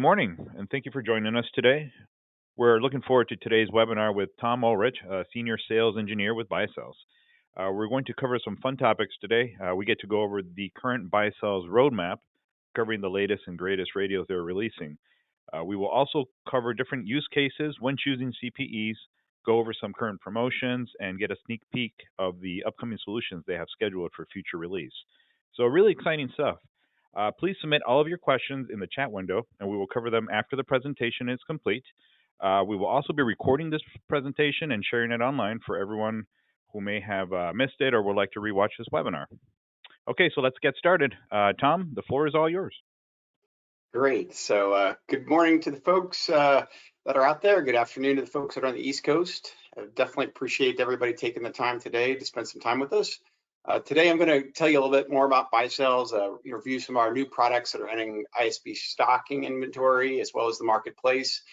morning, and thank you for joining us today. We're looking forward to today's webinar with Tom Ulrich, a Senior Sales Engineer with Baicells. We're going to cover some fun topics today. We get to go over the current Baicells Roadmap, covering the latest and greatest radios they're releasing. We will also cover different use cases when choosing CPEs, go over some current promotions, and get a sneak peek of the upcoming solutions they have scheduled for future release. So really exciting stuff. Please submit all of your questions in the chat window, and we will cover them after the presentation is complete. We will also be recording this presentation and sharing it online for everyone who may have missed it or would like to rewatch this webinar. Okay, so let's get started. Tom, the floor is all yours. Great. So good morning to the folks that are out there. Good afternoon to the folks that are on the East Coast. I definitely appreciate everybody taking the time today to spend some time with us. Today, I'm going to tell you a little bit more about Baicells, review some of our new products that are entering ISP stocking inventory, as well as the marketplace.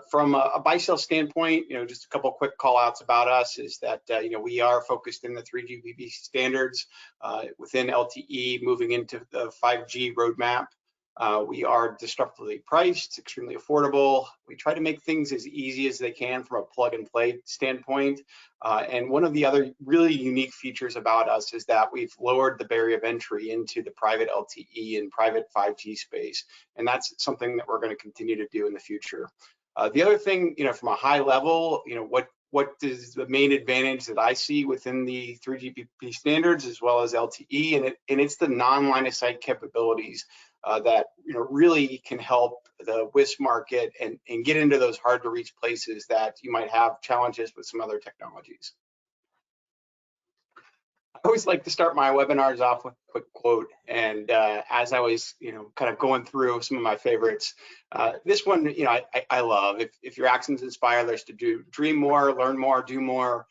From a Baicells standpoint, just a couple of quick call outs about us is that, we are focused in the 3GPP standards within LTE, moving into the 5G roadmap. We are disruptively priced, extremely affordable. We try to make things as easy as they can from a plug and play standpoint. And one of the other really unique features about us is that we've lowered the barrier of entry into the private LTE and private 5G space. And that's something that we're going to continue to do in the future. The other thing, from a high level, what is the main advantage that I see within the 3GPP standards as well as LTE, and it's the non-line of sight capabilities that really can help the WISP market and get into those hard to reach places that you might have challenges with some other technologies. I always like to start my webinars off with a quick quote, and as I was kind of going through some of my favorites, this one I love. If your actions inspire others to dream more, learn more, do more,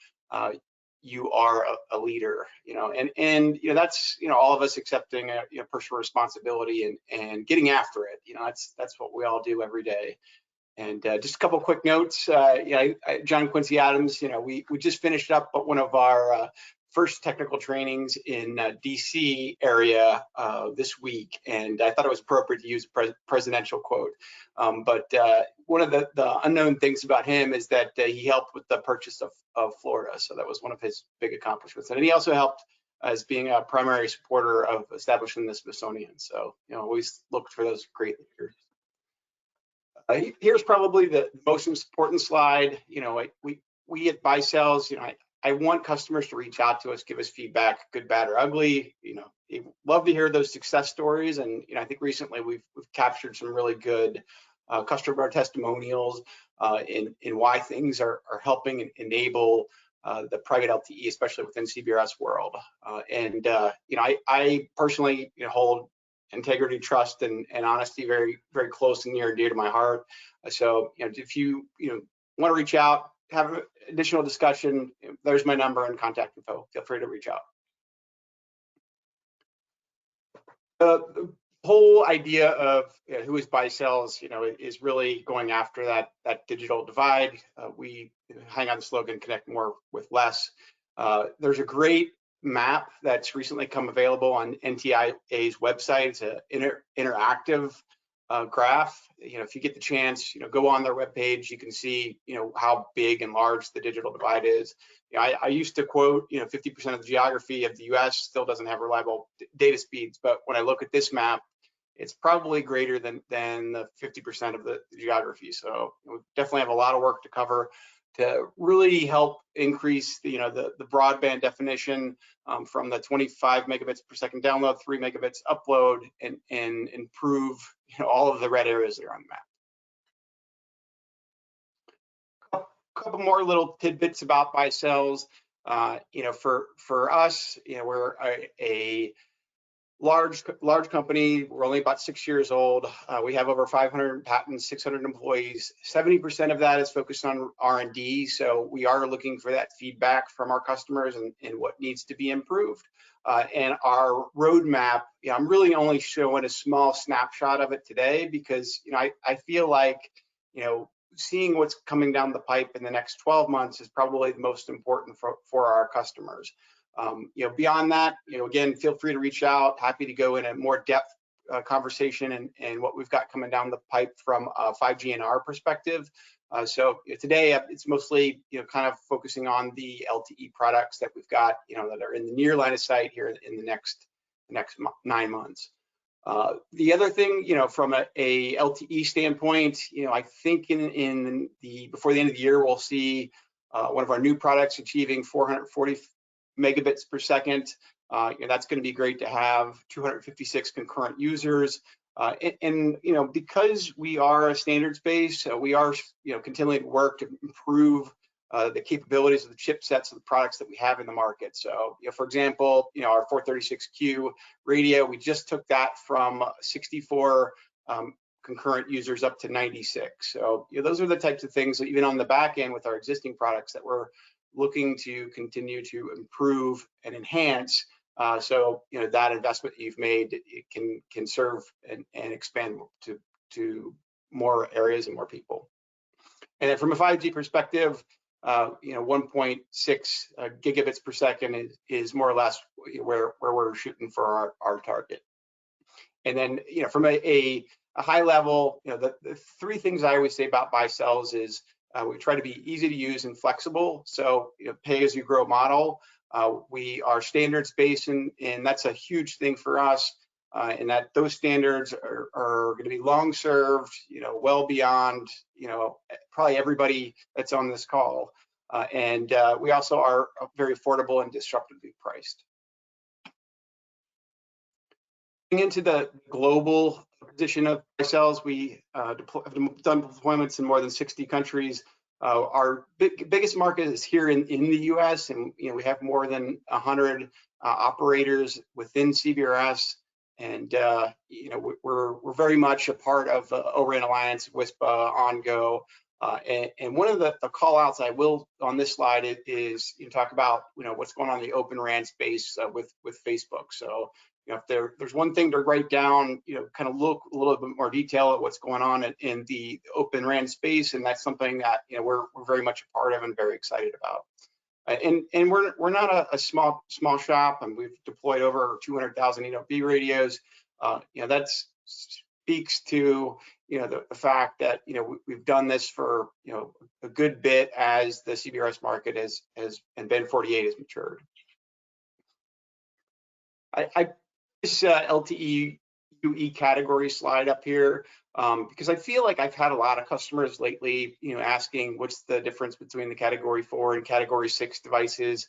you are a leader, and that's all of us accepting a personal responsibility and getting after it. That's what we all do every day. And just a couple of quick notes. John Quincy Adams, we just finished up one of our first technical trainings in DC area this week, and I thought it was appropriate to use a presidential quote. But one of the unknown things about him is that he helped with the purchase of Florida, so that was one of his big accomplishments. And he also helped as being a primary supporter of establishing the Smithsonian. So always look for those great leaders. Here's probably the most important slide. We at Baicells, I want customers to reach out to us, give us feedback, good, bad, or ugly. Love to hear those success stories, and I think recently we've captured some really good customer testimonials in why things are helping enable the private LTE, especially within CBRS world. I personally hold integrity, trust, and honesty very, very close and near and dear to my heart. So if you want to reach out, have an additional discussion, there's my number and contact info. Feel free to reach out. The whole idea of who is Baicells, is really going after that digital divide. We hang on the slogan, connect more with less. There's a great map that's recently come available on NTIA's website. It's an interactive graph. If you get the chance, go on their webpage. You can see, how big and large the digital divide is. I used to quote, 50% of the geography of the U.S. still doesn't have reliable data speeds. But when I look at this map, it's probably greater than the 50% of the geography. So we definitely have a lot of work to cover to really help increase the broadband definition from the 25 megabits per second download, 3 megabits upload, and improve all of the red areas that are on the map. A couple more little tidbits about Baicells. For us, we're a large company. We're only about 6 years old. We have over 500 patents, 600 employees. 70% of that is focused on R&D. So we are looking for that feedback from our customers and what needs to be improved. And our roadmap, I'm really only showing a small snapshot of it today because I feel like seeing what's coming down the pipe in the next 12 months is probably the most important for our customers. Beyond that, again, feel free to reach out. Happy to go in a more depth conversation and what we've got coming down the pipe from a 5G and R perspective. So today it's mostly kind of focusing on the LTE products that we've got that are in the near line of sight here in the next 9 months. The other thing, from a LTE standpoint, I think before the end of the year we'll see one of our new products achieving 440 megabits per second. That's going to be great to have 256 concurrent users. And because we are a standards base, we are continuing to work to improve the capabilities of the chipsets of the products that we have in the market. So for example, our 436Q radio, we just took that from 64 concurrent users up to 96. So those are the types of things that even on the back end with our existing products that we're looking to continue to improve and enhance. So that investment you've made, it can serve and expand to more areas and more people. And then from a 5G perspective, 1.6 gigabits per second is more or less where we're shooting for our target. And then from a high level, the 3 things I always say about Baicells is we try to be easy to use and flexible. So pay as you grow model. We are standards based, and that's a huge thing for us. And that those standards are going to be long served, well beyond, probably everybody that's on this call. And we also are very affordable and disruptively priced. Into the global position of Baicells, we have done deployments in more than 60 countries. Our biggest market is here in the U.S., and we have more than 100 operators within CBRS, and we're very much a part of O-RAN Alliance, WISPA, OnGo, and one of the call outs I will on this slide is talk about what's going on in the Open RAN space with Facebook. So if there's one thing to write down, kind of look a little bit more detail at what's going on in the Open RAN space, and that's something that we're very much a part of and very excited about. And we're not a small shop, and we've deployed over 200,000 B radios. That speaks to the fact that we've done this for a good bit as the CBRS market and Ben 48 has matured. This LTE UE category slide up here because I feel like I've had a lot of customers lately, asking what's the difference between the Category 4 and Category 6 devices.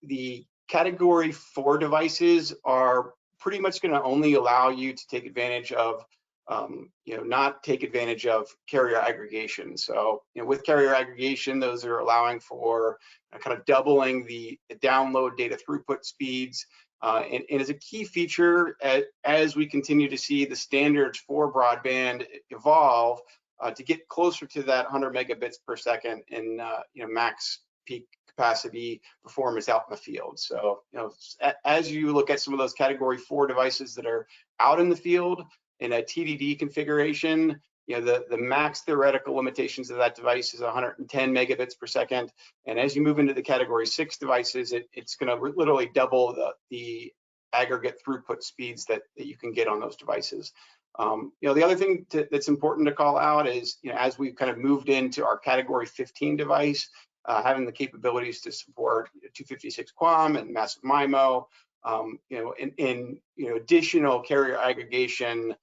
The Category 4 devices are pretty much going to only allow you to take advantage of, not take advantage of carrier aggregation. So, with carrier aggregation, those are allowing for kind of doubling the download data throughput speeds. And is a key feature as we continue to see the standards for broadband evolve to get closer to that 100 megabits per second in max peak capacity performance out in the field. So as you look at some of those Category 4 devices that are out in the field in a TDD configuration, the max theoretical limitations of that device is 110 megabits per second. And as you move into the Category 6 devices, it's going to literally double the aggregate throughput speeds that you can get on those devices. The other thing that's important to call out is, as we've kind of moved into our Category 15 device, having the capabilities to support 256 QAM and massive MIMO, and additional carrier aggregation,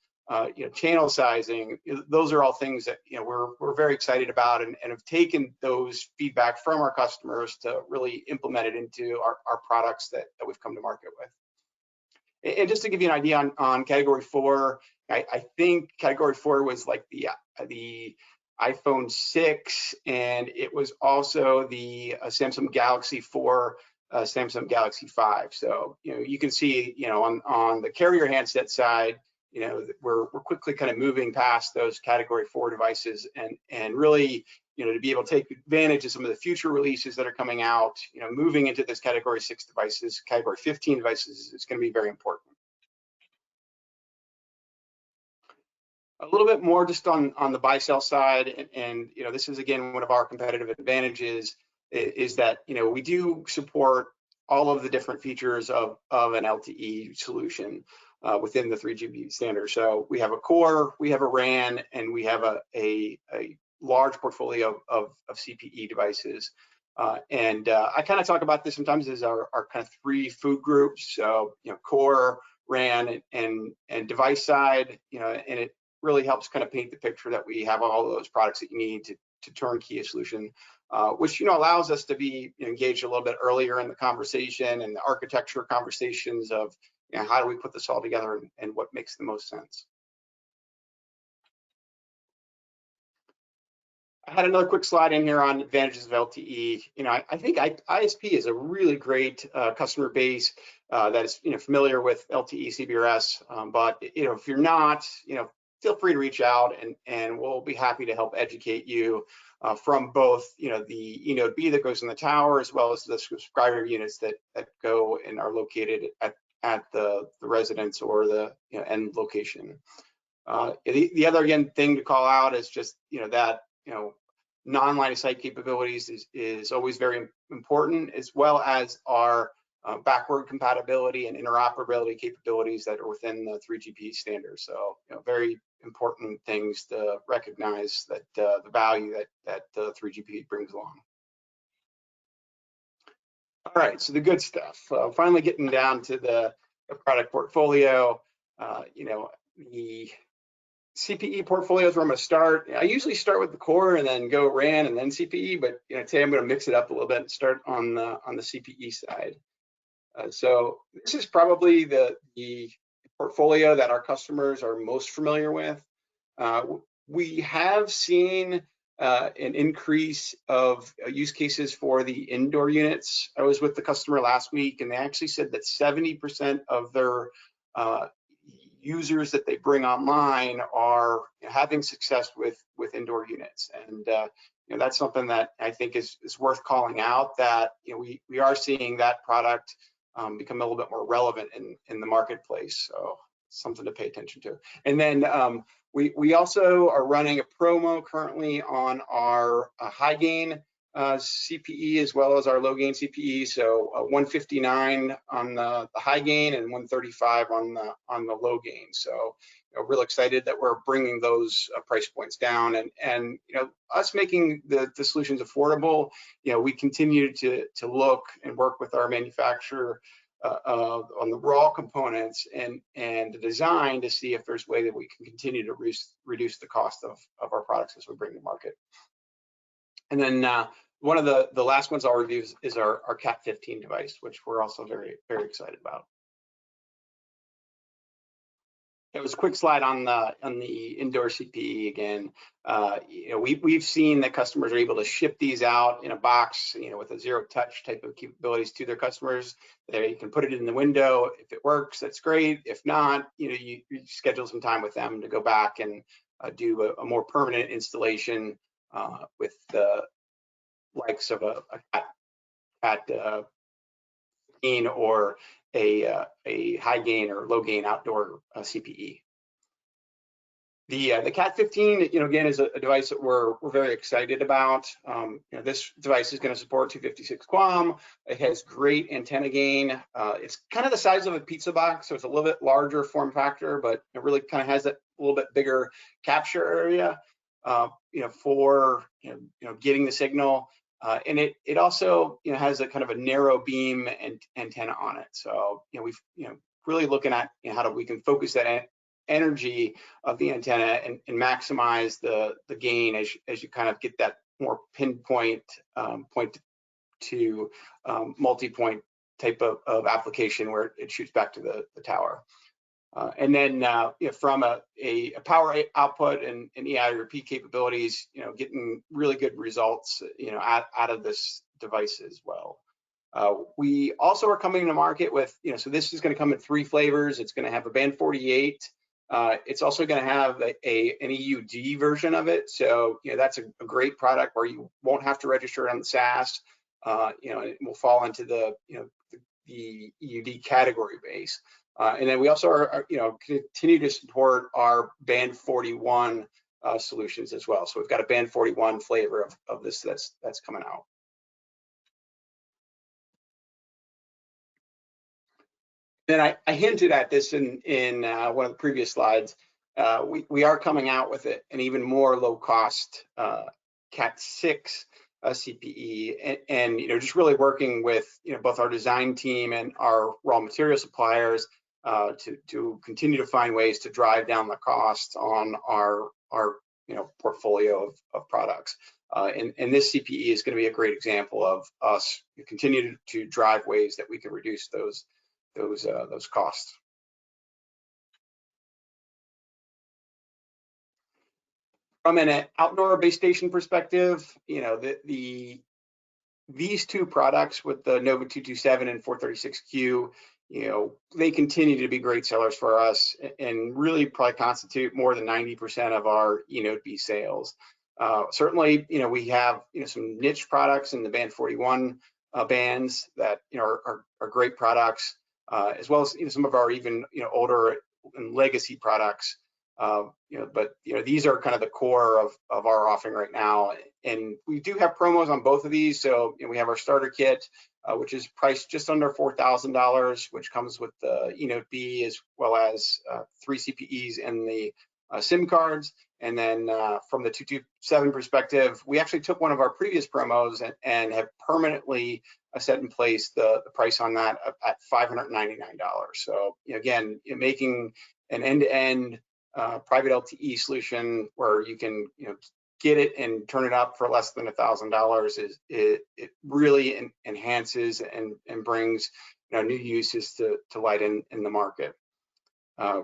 channel sizing, those are all things that we're very excited about and have taken those feedback from our customers to really implement it into our products that we've come to market with. And just to give you an idea on Category 4, I think Category 4 was like the iPhone 6, and it was also the Samsung Galaxy 4, Samsung Galaxy 5. So you can see on the carrier handset side, we're quickly kind of moving past those Category 4 devices and really, to be able to take advantage of some of the future releases that are coming out, moving into this Category 6 devices, Category 15 devices is going to be very important. A little bit more just on the Baicells side, and this is again one of our competitive advantages is that we do support all of the different features of an LTE solution within the 3GPP standard. So we have a core, we have a RAN, and we have a large portfolio of CPE devices. I kind of talk about this sometimes as our kind of 3 food groups. So, core, RAN, and device side, and it really helps kind of paint the picture that we have all of those products that you need to turnkey a solution, which, allows us to be engaged a little bit earlier in the conversation and the architecture conversations of, how do we put this all together and what makes the most sense. I had another quick slide in here on advantages of LTE. I think ISP is a really great customer base that is familiar with LTE CBRS. But if you're not, feel free to reach out and we'll be happy to help educate you from both the eNode B that goes in the tower as well as the subscriber units that go and are located at the residence or the end location. The other thing to call out is just that non-line of sight capabilities is always very important, as well as our backward compatibility and interoperability capabilities that are within the 3GPP standard. So very important things to recognize that the value that 3GPP brings along. All right, so the good stuff. Finally getting down to the product portfolio. The CPE portfolio is where I'm going to start. I usually start with the core and then go RAN and then CPE, but today I'm going to mix it up a little bit and start on the CPE side. So this is probably the portfolio that our customers are most familiar with. We have seen an increase of use cases for the indoor units. I was with the customer last week, and they actually said that 70% of their users that they bring online are having success with indoor units, and that's something that I think is worth calling out. That we are seeing that product become a little bit more relevant in the marketplace, so something to pay attention to. And then we also are running a promo currently on our high gain CPE as well as our low gain CPE. So 159 on the high gain and 135 on the low gain. So real excited that we're bringing those price points down, and us making the solutions affordable. We continue to look and work with our manufacturer on the raw components and the design to see if there's a way that we can continue to reduce the cost of our products as we bring to market. And then one of the last ones I'll review is our Cat 15 device, which we're also very, very excited about. It was a quick slide on the indoor CPE again. We've seen that customers are able to ship these out in a box, with a zero touch type of capabilities to their customers. You can put it in the window. If it works, that's great. If not, you schedule some time with them to go back and do a more permanent installation with the likes of a Cat 15 or a high gain or low gain outdoor CPE. The Cat 15, again, is a device that we're very excited about. This device is going to support 256 QAM. It has great antenna gain. It's kind of the size of a pizza box, so it's a little bit larger form factor, but it really kind of has that little bit bigger capture area, for getting the signal. And it also has a kind of a narrow beam and antenna on it. So we've really looking at how we can focus that energy of the antenna and maximize the gain as you kind of get that more pinpoint point to multi-point type of application where it shoots back to the tower. And then from a power output and EIRP capabilities, getting really good results, out of this device as well. We also are coming to market with, so this is going to come in 3 flavors. It's going to have a band 48. It's also going to have an EUD version of it. So, that's a great product where you won't have to register it on the SAS. It will fall into the EUD category base. And then we also are continue to support our band 41 solutions as well. So we've got a band 41 flavor of this that's coming out. Then I hinted at this in one of the previous slides. We are coming out with an even more low cost Cat 6 CPE, and just really working with both our design team and our raw material suppliers to continue to find ways to drive down the costs on our portfolio of products. And this CPE is going to be a great example of us continue to drive ways that we can reduce those costs. From an outdoor base station perspective, these two products with the Nova846 and 436Q, they continue to be great sellers for us and really probably constitute more than 90% of our eNodeB sales. Certainly, we have some niche products in the band 41 bands that are great products, as well as some of our even older and legacy products. But these are kind of the core of our offering right now, and we do have promos on both of these. So we have our starter kit, which is priced just under $4,000, which comes with the eNodeB as well as 3 CPEs and the SIM cards. And then from the 227 perspective, we actually took one of our previous promos and have permanently set in place the price on that at $599. So again, making an end-to-end private LTE solution where you can get it and turn it up for less than $1,000 it really enhances and brings new uses to light in the market.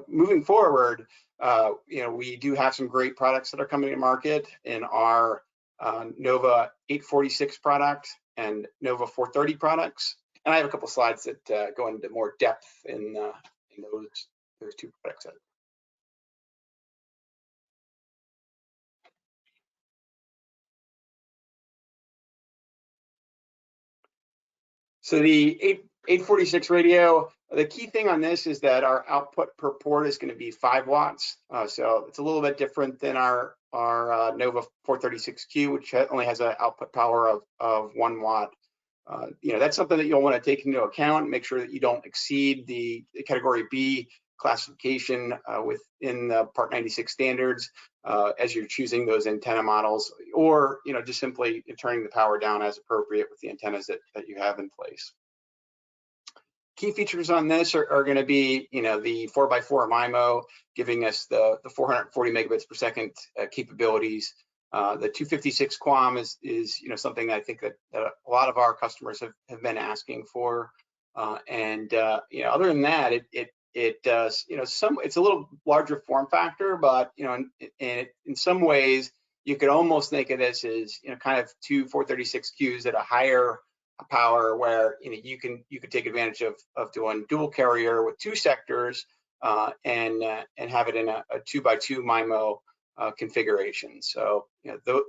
Moving forward, we do have some great products that are coming to market in our Nova846 product and Nova846 products, and I have a couple slides that go into more depth in those two products. So the 846 radio, the key thing on this is that our output per port is going to be 5 watts. So it's a little bit different than our Nova846Q, which only has an output power of 1 watt. That's something that you'll want to take into account. Make sure that you don't exceed the Category B classification within the Part 96 standards as you're choosing those antenna models, or just simply turning the power down as appropriate with the antennas that you have in place. Key features on this are going to be the 4x4 MIMO, giving us the 440 megabits per second capabilities. The 256 QAM is something I think that a lot of our customers have been asking for, and other than that, it does it's a little larger form factor, but in some ways you could almost think of this as kind of 2 436Qs at a higher power, where you could take advantage of doing dual carrier with 2 sectors and have it in a 2x2 MIMO configuration. So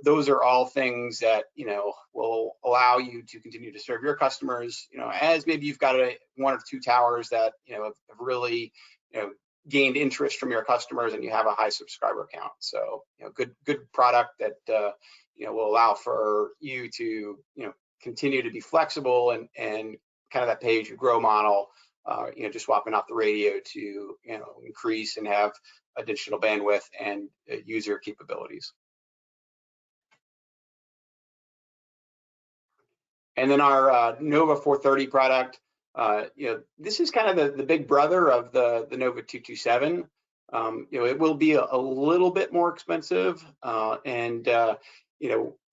those are all things that will allow you to continue to serve your customers as maybe you've got 1 or 2 towers that have really gained interest from your customers and you have a high subscriber count. So good product that will allow for you to continue to be flexible and kind of that pay-as-you-grow model, just swapping out the radio to increase and have additional bandwidth and user capabilities. And then our Nova840 product, this is kind of the big brother of the Nova827. It will be a little bit more expensive, and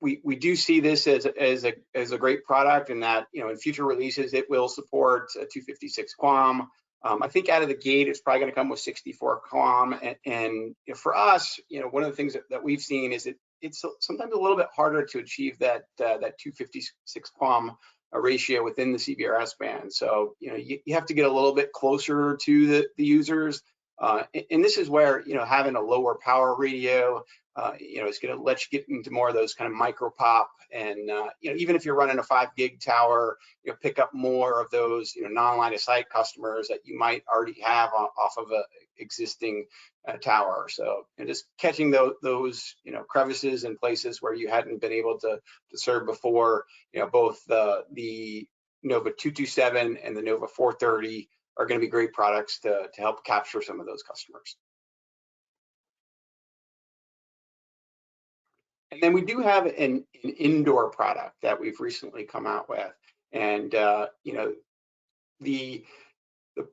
we do see this as a great product, in that in future releases it will support a 256 QAM. I think out of the gate it's probably going to come with 64 QAM, and for us, one of the things that we've seen is it's sometimes a little bit harder to achieve that 256 QAM ratio within the CBRS band. So you have to get a little bit closer to the users, and this is where having a lower power radio is going to let you get into more of those kind of micro pop, and even if you're running a 5 gig tower, pick up more of those non-line of sight customers that you might already have off of a existing tower. So just catching those crevices and places where you hadn't been able to serve before. Both the Nova827 and the Nova840 are going to be great products to help capture some of those customers. And then we do have an indoor product that we've recently come out with, and you know, the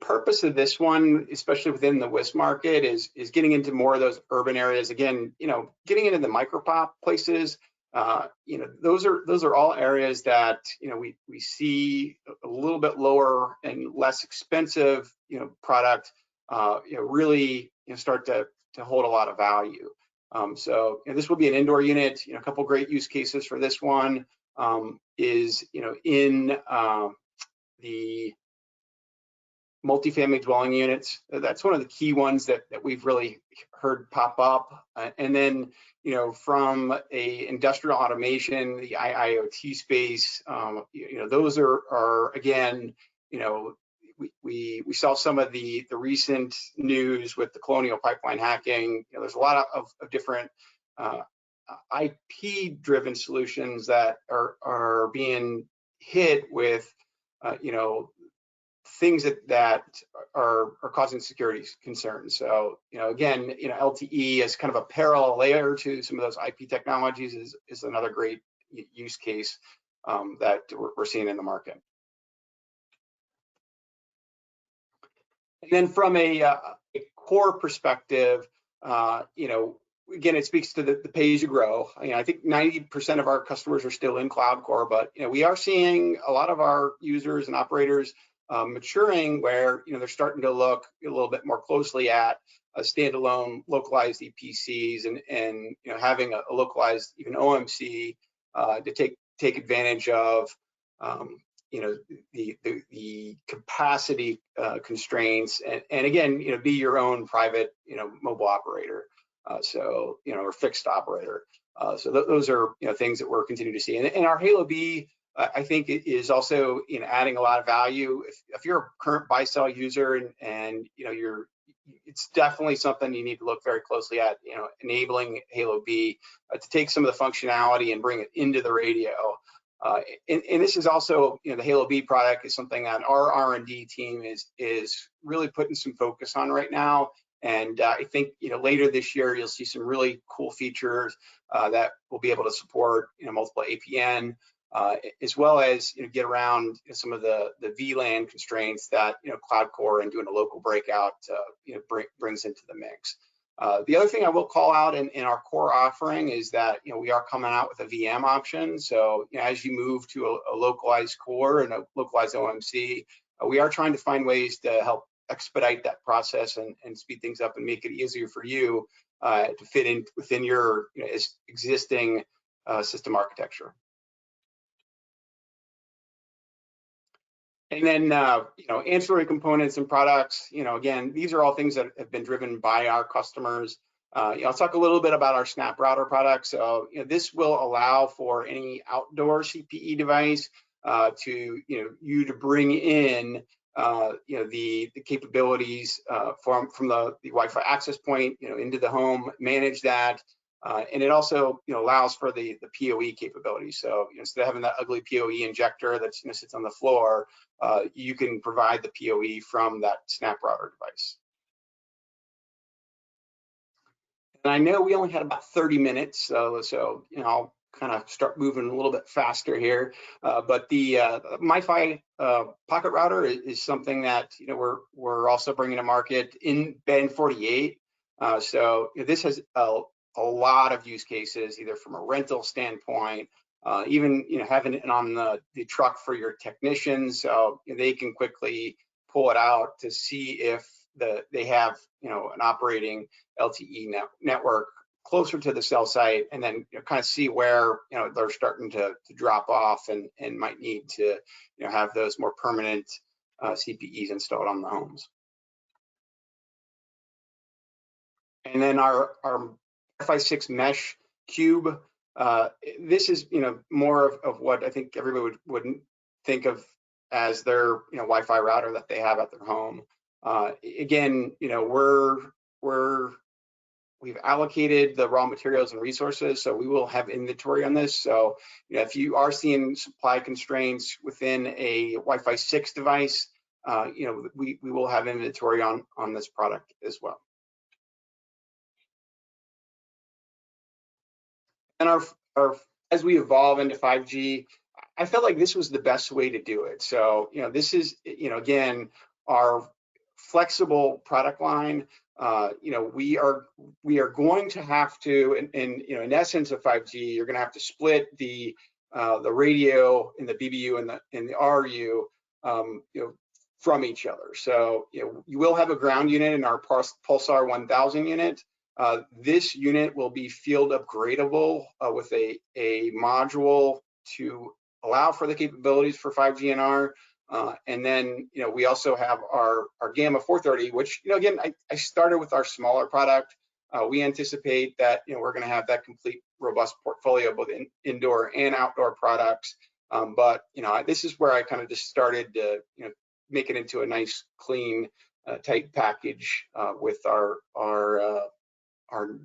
purpose of this one, especially within the WISP market, is getting into more of those urban areas. Again, you know, getting into the micropop places. You know, those are all areas that, you know, we see a little bit lower and less expensive, you know, product, you know, really, you know, start to hold a lot of value. So you know, this will be an indoor unit. You know, a couple great use cases for this one is, you know, in the multifamily dwelling units. That's one of the key ones that we've really heard pop up. And then, you know, from a industrial automation, the IoT space, you know, those are again, you know, we saw some of the recent news with the Colonial Pipeline hacking. You know, there's a lot of different IP-driven solutions that are being hit with, you know, things that are causing security concerns. So, you know, again, you know, LTE as kind of a parallel layer to some of those IP technologies is another great use case that we're seeing in the market. And then from a core perspective, you know, again, it speaks to the pay as you grow. You know, I think 90% of our customers are still in cloud core, but you know, we are seeing a lot of our users and operators maturing where, you know, they're starting to look a little bit more closely at standalone localized EPCs and you know, having a localized even OMC to take advantage of you know, the capacity constraints and again, you know, be your own private, you know, mobile operator. So, you know, or fixed operator. So those are, you know, things that we're continuing to see. And our Halo B, I think it is also, you know, adding a lot of value. If you're a current Baicells user and you know, it's definitely something you need to look very closely at, you know, enabling Halo B to take some of the functionality and bring it into the radio. And this is also, you know, the Halo B product is something that our R&D team is really putting some focus on right now. And I think, you know, later this year, you'll see some really cool features that will be able to support, you know, multiple APN, as well as, you know, get around some of the VLAN constraints that, you know, Cloud Core and doing a local breakout, you know, brings into the mix. The other thing I will call out in our core offering is that, you know, we are coming out with a VM option. So, you know, as you move to a localized core and a localized OMC, we are trying to find ways to help expedite that process and speed things up and make it easier for you to fit in within your, you know, existing system architecture. And then, you know, ancillary components and products, you know, again, these are all things that have been driven by our customers. You know, I'll talk a little bit about our Snap Router product. So, you know, this will allow for any outdoor CPE device to, you to bring in, you know, the capabilities from the Wi-Fi access point, you know, into the home, manage that. And it also, you know, allows for the PoE capability. So, you know, instead of having that ugly PoE injector that, you know, sits on the floor, you can provide the PoE from that Snap Router device. And I know we only had about 30 minutes, so you know, I'll kind of start moving a little bit faster here. But the MiFi pocket router is something that, you know, we're also bringing to market in Band 48. So you know, this has a lot of use cases, either from a rental standpoint, even, you know, having it on the truck for your technicians, so you know, they can quickly pull it out to see if they have, you know, an operating LTE network closer to the cell site, and then, you know, kind of see where, you know, they're starting to drop off and might need to, you know, have those more permanent CPEs installed on the homes. And then our Wi-Fi 6 mesh cube. This is, you know, more of what I think everybody would think of as their, you know, Wi-Fi router that they have at their home. Again, you know, we've allocated the raw materials and resources, so we will have inventory on this. So, you know, if you are seeing supply constraints within a Wi-Fi 6 device, we will have inventory on this product as well. And our as we evolve into 5G, I felt like this was the best way to do it. So, this is, again, our flexible product line. We are going to have to, in essence of 5G, you're going to have to split the radio in the BBU and the RU, from each other. So, you will have a ground unit in our Pulsar 1000 unit. This unit will be field upgradable with a module to allow for the capabilities for 5G NR. And then, we also have our Gamma 430, which, again, I started with our smaller product. We anticipate that, we're going to have that complete, robust portfolio, both indoor and outdoor products. But, this is where I kind of just started to, make it into a nice, clean, tight package with our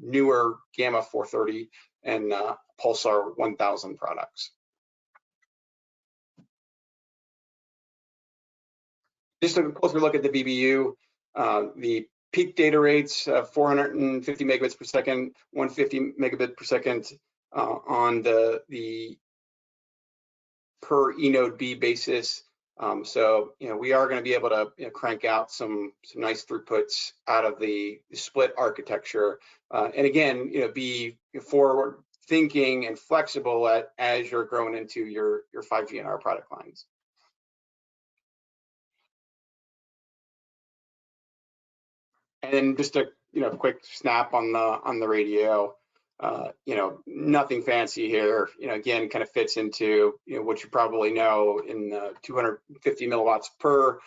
newer Gamma 430 and Pulsar 1000 products. Just a closer look at the BBU, the peak data rates, 450 megabits per second, 150 megabit per second on the per eNode B basis. So, we are going to be able to crank out some nice throughputs out of the split architecture. And again, be forward thinking and flexible as you're growing into your 5G NR product lines. And just a quick snap on the radio. Nothing fancy here. Again, kind of fits into what you probably know in 250 milliwatts per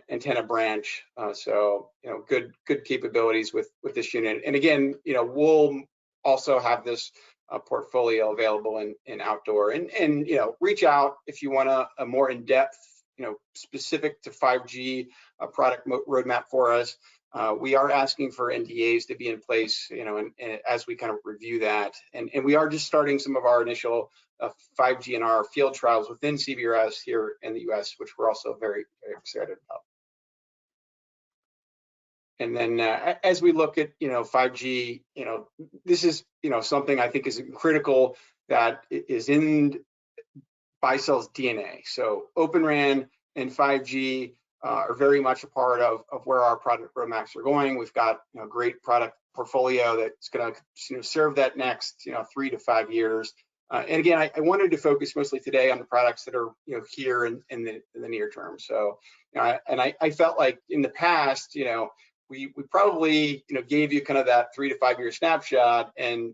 antenna branch. So good capabilities with this unit. And again, we'll also have this portfolio available in outdoor. And reach out if you want a more in-depth, specific to 5G product roadmap for us. We are asking for NDAs to be in place, and as we kind of review that, and we are just starting some of our initial 5G NR field trials within CBRS here in the US, which we're also very, very excited about. And then as we look at 5G, this is something I think is critical that is in Baicells DNA. So Open RAN and 5G are very much a part of where our product roadmaps are going. We've got a great product portfolio that's going to serve that next 3 to 5 years. And again, I wanted to focus mostly today on the products that are here in the near term. So and I felt like in the past, we probably gave you kind of that 3 to 5 year snapshot, and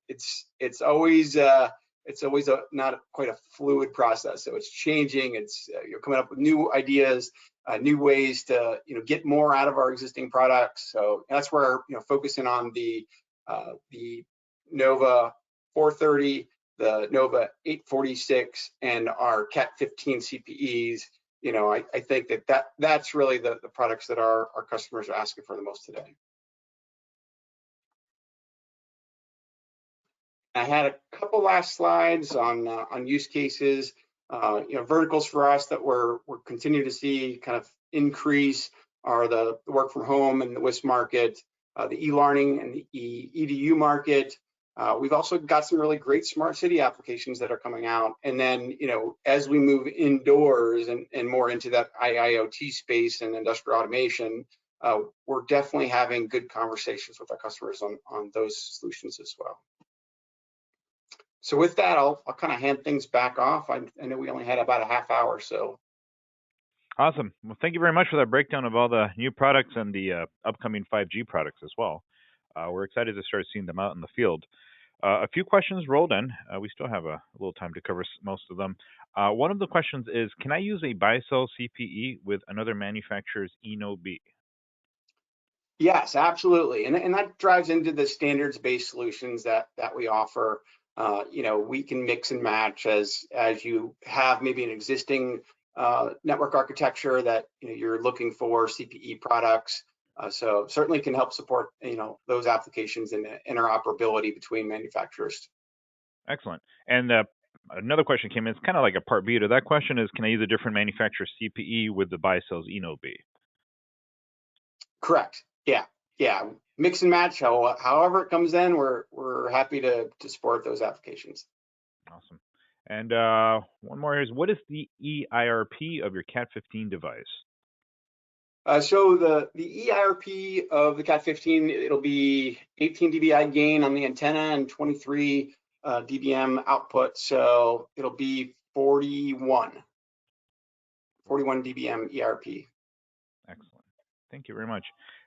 it's always not quite a fluid process. So it's changing. It's you're coming up with new ideas, new ways to get more out of our existing products. So that's where focusing on the Nova 430, the Nova846, and our Cat 15 CPEs. I think that's really the products that our customers are asking for the most today. I had a couple last slides on use cases. Verticals for us that we're continuing to see kind of increase are the work from home and the WISP market, the e-learning and the EDU market. We've also got some really great smart city applications that are coming out. And then, as we move indoors and more into that IIoT space and industrial automation, we're definitely having good conversations with our customers on those solutions as well. So with that, I'll kind of hand things back off. I know we only had about a half hour, so. Awesome. Well, thank you very much for that breakdown of all the new products and the upcoming 5G products as well. We're excited to start seeing them out in the field. A few questions rolled in. We still have a little time to cover most of them. One of the questions is, can I use a Baicells CPE with another manufacturer's eNode B? Yes, absolutely. And that drives into the standards-based solutions that we offer. We can mix and match as you have maybe an existing network architecture that you're looking for CPE products. So certainly can help support those applications and the interoperability between manufacturers. Excellent. And another question came in. It's kind of like a part B to that question is, can I use a different manufacturer's CPE with the Baicells Eno-B? Correct. Yeah. Mix and match. However it comes in, we're happy to support those applications. Awesome. And one more is, what is the EIRP of your Cat 15 device? So the EIRP of the Cat 15, it'll be 18 dBi gain on the antenna and 23 dBm output. So it'll be 41 dBm EIRP. Excellent. Thank you very much.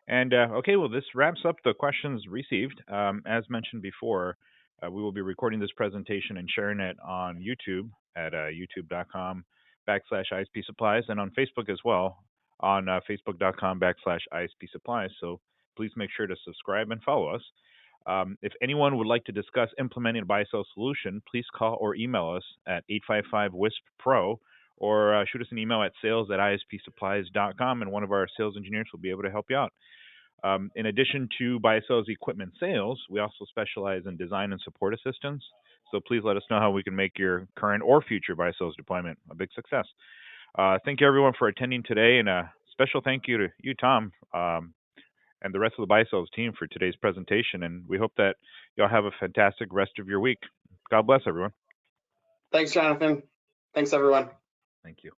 And okay, well, this wraps up the questions received. As mentioned before, we will be recording this presentation and sharing it on YouTube at youtube.com/ISP Supplies and on Facebook as well on facebook.com/ISP Supplies. So please make sure to subscribe and follow us. If anyone would like to discuss implementing a Baicells solution, please call or email us at 855-WISP-PRO or shoot us an email at sales@ispsupplies.com, and one of our sales engineers will be able to help you out. In addition to Baicells equipment sales, we also specialize in design and support assistance. So please let us know how we can make your current or future Baicells deployment a big success. Thank you, everyone, for attending today, and a special thank you to you, Tom, and the rest of the Baicells team for today's presentation. And we hope that y'all have a fantastic rest of your week. God bless, everyone. Thanks, Jonathan. Thanks, everyone. Thank you.